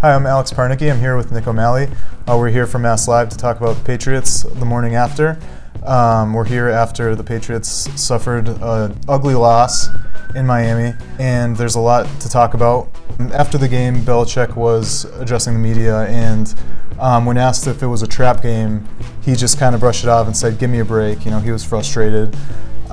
Hi, I'm Alex Parnicky. I'm here with Nick O'Malley. We're here for MassLive to talk about the Patriots the morning after. We're here after the Patriots suffered an ugly loss in Miami, and there's a lot to talk about. After the game, Belichick was addressing the media, and when asked if it was a trap game, he just kind of brushed it off and said, "Give me a break." You know, he was frustrated.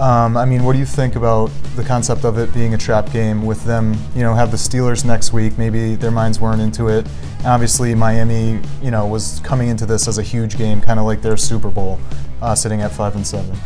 I mean, what do you think about the concept of it being a trap game with them, you know, have the Steelers next week? Maybe their minds weren't into it. And obviously, Miami, you know, was coming into this as a huge game, kind of like their Super Bowl, sitting at 5-7.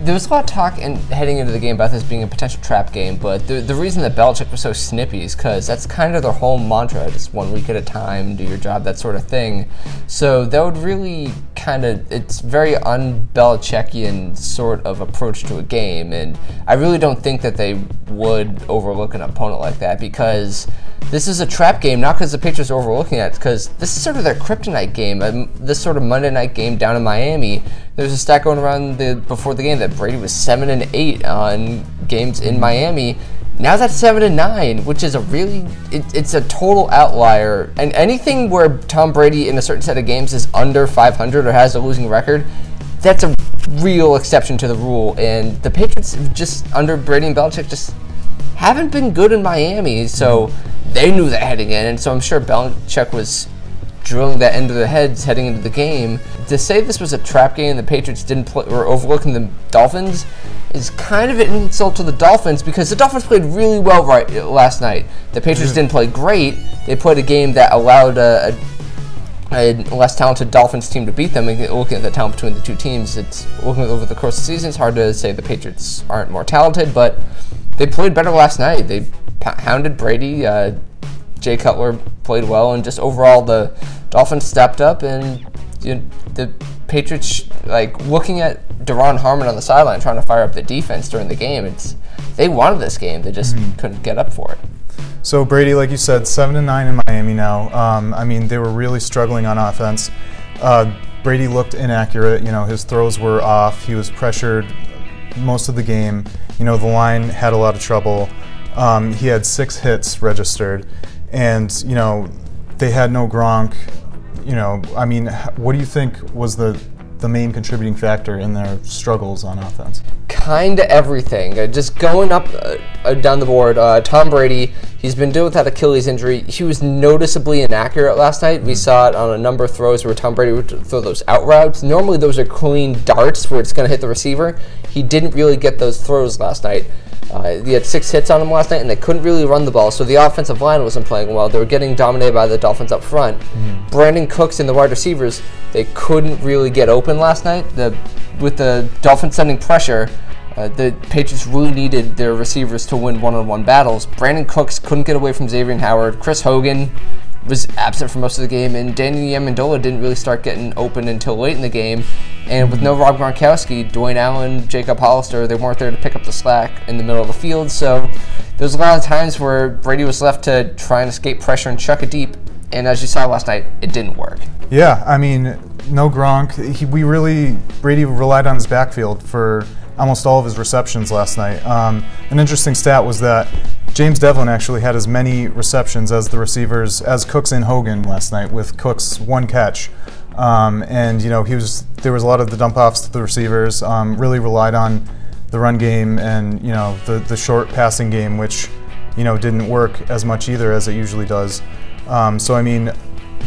There was a lot of talk heading into the game about this being a potential trap game, but the reason that Belichick was so snippy is because that's kind of their whole mantra, just 1 week at a time, do your job, that sort of thing. So that would really it's very un-Belichickian sort of approach to a game, and I really don't think that they would overlook an opponent like that, because this is a trap game, not because the Patriots are overlooking it, because this is sort of their kryptonite game, this sort of Monday night game down in Miami. There's a stat going around before the game that Brady was 7-8 on games in Miami. Now that's 7-9, which is it's a total outlier. And anything where Tom Brady in a certain set of games is under 500 or has a losing record, that's a real exception to the rule. And the Patriots just under Brady and Belichick just haven't been good in Miami, so they knew that heading in, and so I'm sure Belichick was drilling that into their heads heading into the game. To say this was a trap game and the Patriots didn't play, or overlooking the Dolphins, is kind of an insult to the Dolphins, because the Dolphins played really well last night. The Patriots didn't play great. They played a game that allowed a less talented Dolphins team to beat them. And looking at the talent between the two teams, it's looking over the course of the season, it's hard to say the Patriots aren't more talented, but they played better last night. They hounded Brady. Jay Cutler played well, and just overall the Dolphins stepped up, and the Patriots, like looking at Daron Harmon on the sideline trying to fire up the defense during the game, they wanted this game, they just couldn't get up for it. So Brady, like you said, 7-9 in Miami now. I mean, they were really struggling on offense. Brady looked inaccurate. You know, his throws were off. He was pressured most of the game. You know, the line had a lot of trouble. He had 6 hits registered, and you know, they had no Gronk. You know, I mean, what do you think was the main contributing factor in their struggles on offense? Kinda everything. Just going up down the board, Tom Brady, he's been dealing with that Achilles injury. He was noticeably inaccurate last night. We saw it on a number of throws where Tom Brady would throw those out routes. Normally those are clean darts where it's going to hit the receiver. He didn't really get those throws last night. He had 6 hits on him last night, and they couldn't really run the ball, so the offensive line wasn't playing well. They were getting dominated by the Dolphins up front. Brandon Cooks and the wide receivers, they couldn't really get open last night. With the Dolphins sending pressure, the Patriots really needed their receivers to win one-on-one battles. Brandon Cooks couldn't get away from Xavier Howard. Chris Hogan was absent for most of the game, and Danny Amendola didn't really start getting open until late in the game. And with no Rob Gronkowski, Dwayne Allen, Jacob Hollister, they weren't there to pick up the slack in the middle of the field. So there was a lot of times where Brady was left to try and escape pressure and chuck it deep. And as you saw last night, it didn't work. Yeah, I mean, no Gronk. Brady relied on his backfield for almost all of his receptions last night. An interesting stat was that James Devlin actually had as many receptions as the receivers as Cooks and Hogan last night, with Cooks 1 catch. And you know, there was a lot of the dump offs to the receivers. Really relied on the run game and, you know, the short passing game, which, you know, didn't work as much either as it usually does. So I mean,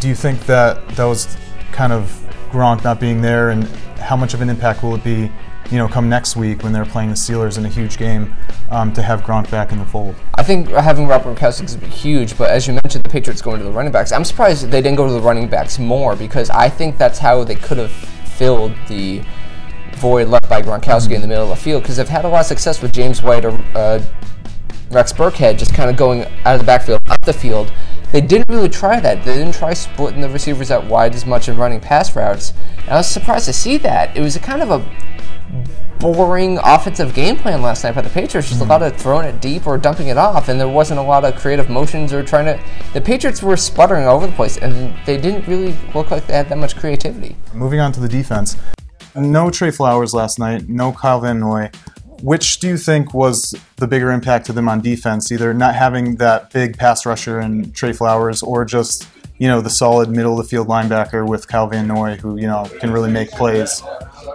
do you think that was kind of Gronk not being there, and how much of an impact will it be, you know, come next week when they're playing the Steelers in a huge game, to have Gronk back in the fold? I think having Rob Gronkowski is huge, but as you mentioned, the Patriots going to the running backs. I'm surprised they didn't go to the running backs more, because I think that's how they could have filled the void left by Gronkowski in the middle of the field, because they've had a lot of success with James White or Rex Burkhead just kind of going out of the backfield, up the field. They didn't really try that. They didn't try splitting the receivers out wide as much and running pass routes. And I was surprised to see that. It was a kind of a boring offensive game plan last night by the Patriots. Just a lot of throwing it deep or dumping it off, and there wasn't a lot of creative motions or trying to. The Patriots were sputtering all over the place, and they didn't really look like they had that much creativity. Moving on to the defense. No Trey Flowers last night, no Kyle Van Noy. Which do you think was the bigger impact to them on defense, either not having that big pass rusher in Trey Flowers, or just the solid middle of the field linebacker with Kyle Van Noy, who, can really make plays.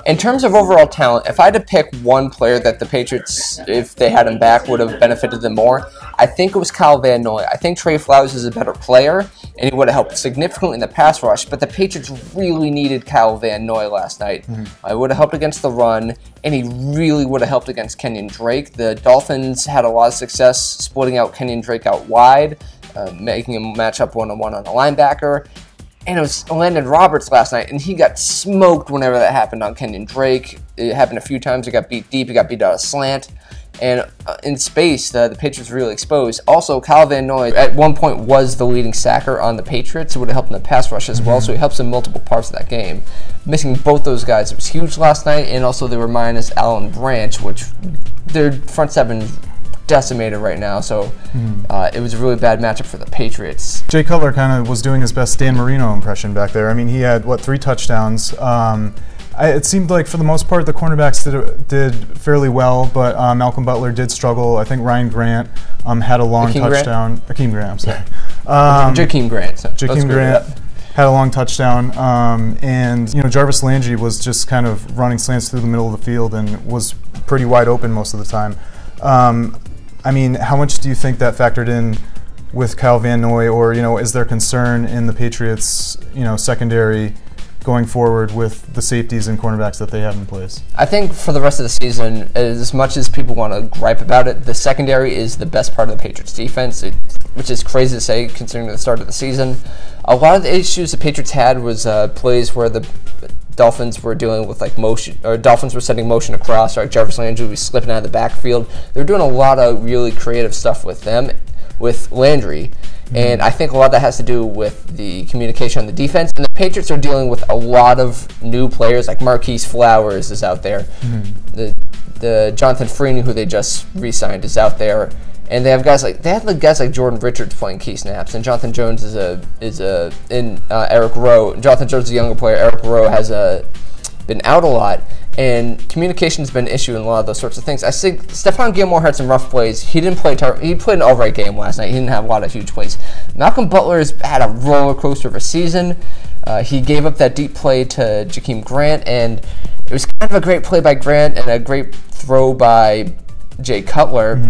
In terms of overall talent, if I had to pick one player that the Patriots, if they had him back, would have benefited them more, I think it was Kyle Van Noy. I think Trey Flowers is a better player, and he would have helped significantly in the pass rush, but the Patriots really needed Kyle Van Noy last night. It would have helped against the run, and he really would have helped against Kenyan Drake. The Dolphins had a lot of success splitting out Kenyan Drake out wide, making him match up one-on-one on a linebacker. And it was Landon Roberts last night, and he got smoked whenever that happened on Kenyan Drake. It happened a few times. He got beat deep. He got beat out of slant. And in space, the Patriots were really exposed. Also, Kyle Van Noy at one point was the leading sacker on the Patriots. It would have helped in the pass rush as well, so he helps in multiple parts of that game. Missing both those guys, it was huge last night, and also they were minus Allen Branch, which their front seven decimated right now, so it was a really bad matchup for the Patriots. Jay Cutler kind of was doing his best Dan Marino impression back there. I mean, he had, 3 touchdowns. It seemed like, for the most part, the cornerbacks did fairly well, but Malcolm Butler did struggle. I think Ryan Grant had a long touchdown. Akeem Grant, I'm sorry. Jakeem Grant. So Jakeem Grant had a long touchdown, and Jarvis Landry was just kind of running slants through the middle of the field and was pretty wide open most of the time. I mean, how much do you think that factored in with Kyle Van Noy, or is there concern in the Patriots, secondary going forward with the safeties and cornerbacks that they have in place? I think for the rest of the season, as much as people want to gripe about it, the secondary is the best part of the Patriots defense, which is crazy to say considering the start of the season. A lot of the issues the Patriots had was plays where the Dolphins were dealing with motion, or Dolphins were sending motion across, or Jarvis Landry was slipping out of the backfield. They were doing a lot of really creative stuff with them, with Landry. And I think a lot of that has to do with the communication on the defense. And the Patriots are dealing with a lot of new players, like Marquise Flowers is out there. The Jonathan Freeney, who they just re-signed, is out there. And they have guys like Jordan Richards playing key snaps, and Jonathan Jones Eric Rowe. Jonathan Jones is a younger player. Eric Rowe has been out a lot, and communication's been an issue in a lot of those sorts of things. I think Stephon Gilmore had some rough plays. He didn't play. He played an all-right game last night. He didn't have a lot of huge plays. Malcolm Butler's had a roller coaster of a season. He gave up that deep play to Jakeem Grant, and it was kind of a great play by Grant and a great throw by Jay Cutler.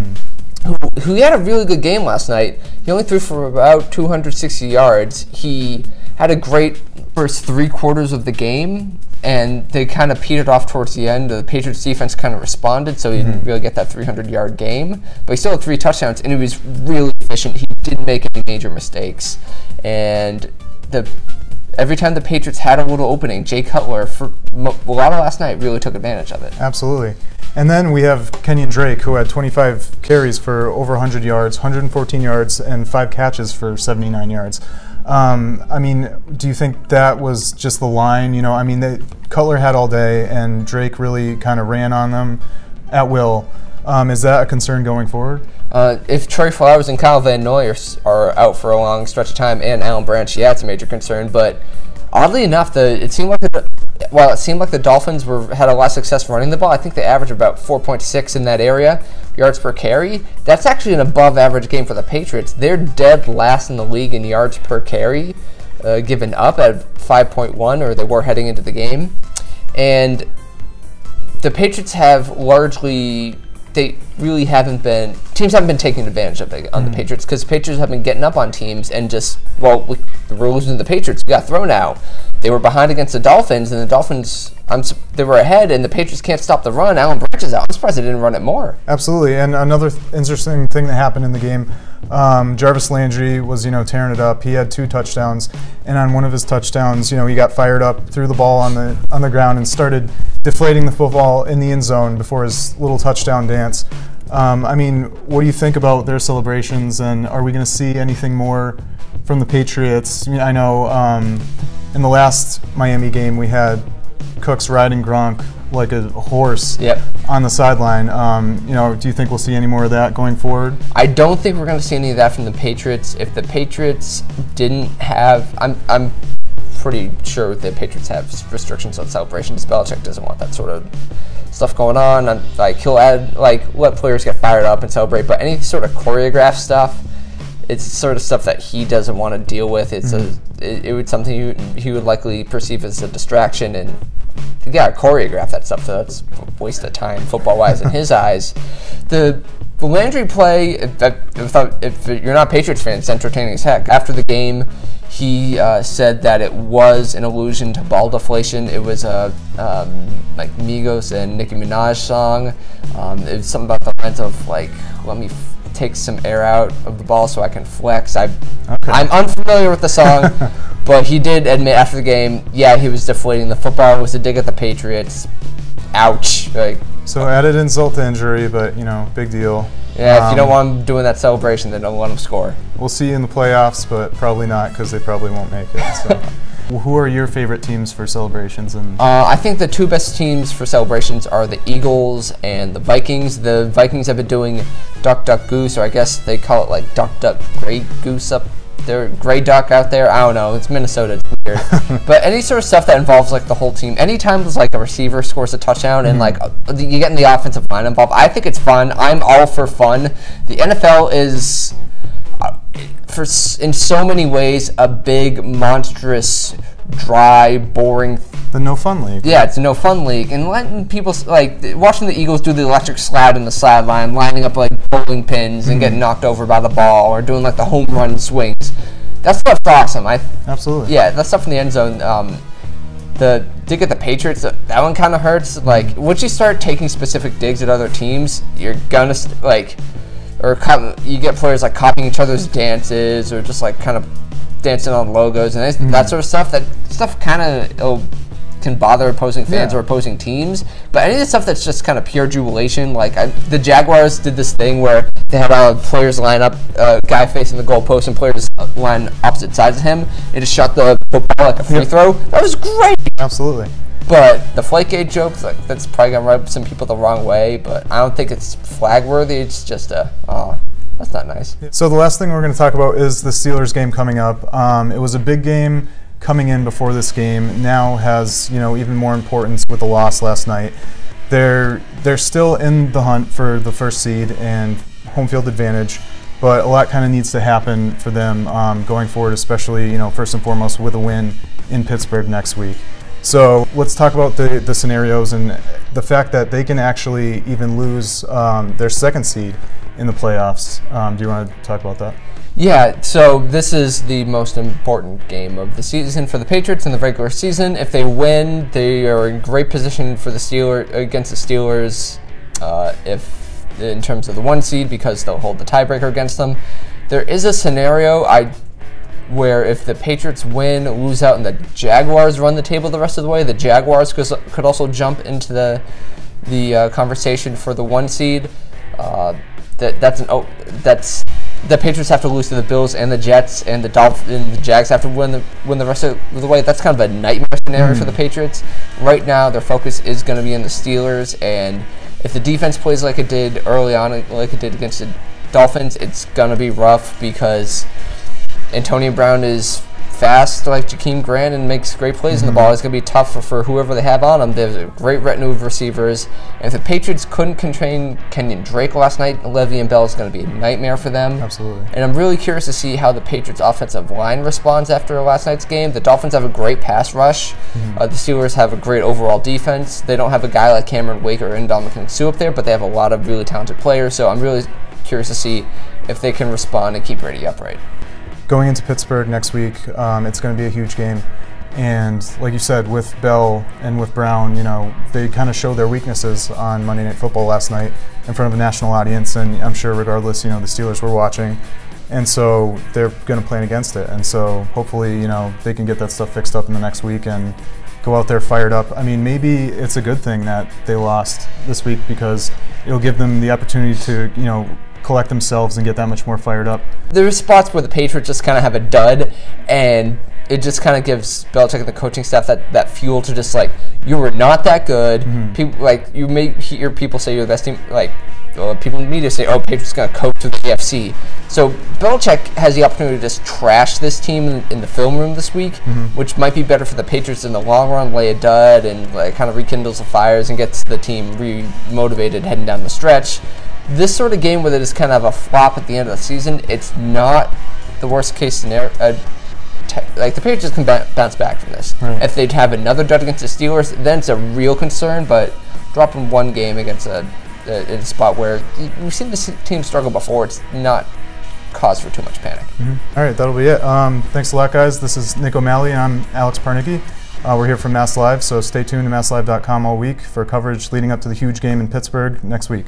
Who had a really good game last night. He only threw for about 260 yards. He had a great first 3 quarters of the game, and they kind of petered off towards the end. The Patriots defense kind of responded, so he didn't really get that 300-yard game. But he still had 3 touchdowns, and he was really efficient. He didn't make any major mistakes. And every time the Patriots had a little opening, Jay Cutler, for a lot of last night, really took advantage of it. Absolutely. And then we have Kenyan Drake, who had 25 carries for over 100 yards, 114 yards, and 5 catches for 79 yards. I mean, do you think that was just the line? I mean, Cutler had all day, and Drake really kind of ran on them at will. Is that a concern going forward? If Trey Flowers and Kyle Van Noy are out for a long stretch of time, and Allen Branch, yeah, it's a major concern. But oddly enough, it seemed like the Dolphins had a lot of success running the ball. I think they averaged about 4.6 in that area, yards per carry. That's actually an above-average game for the Patriots. They're dead last in the league in yards per carry, given up at 5.1, or they were heading into the game. And the Patriots have largely, teams haven't been taking advantage of it on the Patriots, because the Patriots have been getting up on teams and just, we're losing to the Patriots. We got thrown out. They were behind against the Dolphins, and the Dolphins, they were ahead, and the Patriots can't stop the run. Allen Branch is out. I'm surprised they didn't run it more. Absolutely, and another interesting thing that happened in the game, Jarvis Landry was, tearing it up. He had 2 touchdowns, and on one of his touchdowns, he got fired up, threw the ball on the ground, and started deflating the football in the end zone before his little touchdown dance. I mean, what do you think about their celebrations, and are we going to see anything more from the Patriots? I mean, I know in the last Miami game we had Cooks riding Gronk like a horse on the sideline. Do you think we'll see any more of that going forward? I don't think we're going to see any of that from the Patriots. If the Patriots didn't have, I'm pretty sure the Patriots have restrictions on celebrations. Belichick doesn't want that sort of stuff going on. He'll add, let players get fired up and celebrate, but any sort of choreographed stuff, it's sort of stuff that he doesn't want to deal with. It's it would something he would likely perceive as a distraction, and choreograph that stuff. So that's a waste of time football-wise in his eyes. The Landry play, if you're not a Patriots fan, it's entertaining as heck. After the game, he said that it was an allusion to ball deflation. It was a like Migos and Nicki Minaj song. It was something about the lines of like, let me take some air out of the ball so I can flex. I'm unfamiliar with the song, but he did admit after the game, yeah, he was deflating the football. It was a dig at the Patriots. Ouch. Like, so added insult to injury, but big deal. Yeah, if you don't want him doing that celebration, then don't let him score. We'll see you in the playoffs, but probably not because they probably won't make it. So. Who are your favorite teams for celebrations? And I think the two best teams for celebrations are the Eagles and the Vikings. The Vikings have been doing Duck, Duck, Goose, or I guess they call it like Duck, Duck, Gray Goose up there, Gray Duck out there. I don't know. It's Minnesota. It's weird. But any sort of stuff that involves like the whole team. Anytime there's like a receiver scores a touchdown and like you get in the offensive line involved, I think it's fun. I'm all for fun. The NFL is in so many ways a big, monstrous, dry, boring. The no fun league. Yeah, it's a no fun league, and letting people like watching the Eagles do the electric slide in the sideline, lining up like bowling pins and getting knocked over by the ball, or doing like the home run swings. That stuff's awesome. Absolutely. Yeah, that stuff in the end zone. The dig at the Patriots, that one kind of hurts. Like once you start taking specific digs at other teams, you're gonna or you get players like copying each other's dances, or just like kind of dancing on logos and that sort of stuff. That stuff kind of can bother opposing fans or opposing teams. But any of the stuff that's just kind of pure jubilation, like the Jaguars did this thing where they had players line up, guy facing the goalpost, and players line opposite sides of him. It just shot the football like a free throw. That was great. Absolutely. But the Deflategate jokes, that's probably going to rub some people the wrong way, but I don't think it's flag-worthy. It's just that's not nice. So the last thing we're going to talk about is the Steelers game coming up. It was a big game coming in before this game. Now has even more importance with the loss last night. They're still in the hunt for the first seed and home field advantage, but a lot kind of needs to happen for them going forward, especially first and foremost with a win in Pittsburgh next week. So let's talk about the scenarios and the fact that they can actually even lose their second seed in the playoffs. Do you want to talk about that? Yeah, so this is the most important game of the season for the Patriots in the regular season. If they win, they are in great position for the against the Steelers if in terms of the 1 seed, because they'll hold the tiebreaker against them. There is a scenario where if the Patriots win, lose out, and the Jaguars run the table the rest of the way, the Jaguars could also jump into the conversation for the 1 seed. That's the Patriots have to lose to the Bills and the Jets, and the Dolphins and the Jags have to win the rest of the way. That's kind of a nightmare scenario for the Patriots. Right now, their focus is going to be on the Steelers, and if the defense plays like it did early on, like it did against the Dolphins, it's going to be rough because Antonio Brown is fast like Jakeem Grant and makes great plays in the ball. It's going to be tough for whoever they have on them. There's a great retinue of receivers. And if the Patriots couldn't contain Kenyan Drake last night, Le'Veon Bell is going to be a nightmare for them. Absolutely. And I'm really curious to see how the Patriots' offensive line responds after last night's game. The Dolphins have a great pass rush. The Steelers have a great overall defense. They don't have a guy like Cameron Wake or Ndamukong Suh up there, but they have a lot of really talented players. So I'm really curious to see if they can respond and keep Brady upright. Going into Pittsburgh next week, it's going to be a huge game. And like you said, with Bell and with Brown, they kind of showed their weaknesses on Monday Night Football last night in front of a national audience. And I'm sure regardless, the Steelers were watching. And so they're going to plan against it. And so hopefully, they can get that stuff fixed up in the next week and go out there fired up. I mean, maybe it's a good thing that they lost this week because it'll give them the opportunity to, collect themselves and get that much more fired up. There's spots where the Patriots just kind of have a dud, and it just kind of gives Belichick and the coaching staff that fuel to just you were not that good. People you may hear people say you're the best team. People in the media say, Patriots going to coach to the AFC. So Belichick has the opportunity to just trash this team in the film room this week, which might be better for the Patriots in the long run, lay a dud and kind of rekindles the fires and gets the team re-motivated heading down the stretch. this sort of game where they just kind of have a flop at the end of the season, it's not the worst case scenario. Like the Patriots can bounce back from this. Right. If they'd have another dud against the Steelers, then it's a real concern. But dropping one game against in a spot where we've seen this team struggle before, it's not cause for too much panic. All right, that'll be it. Thanks a lot, guys. This is Nick O'Malley, and I'm Alex Parnicky. We're here from MassLive, so stay tuned to MassLive.com all week for coverage leading up to the huge game in Pittsburgh next week.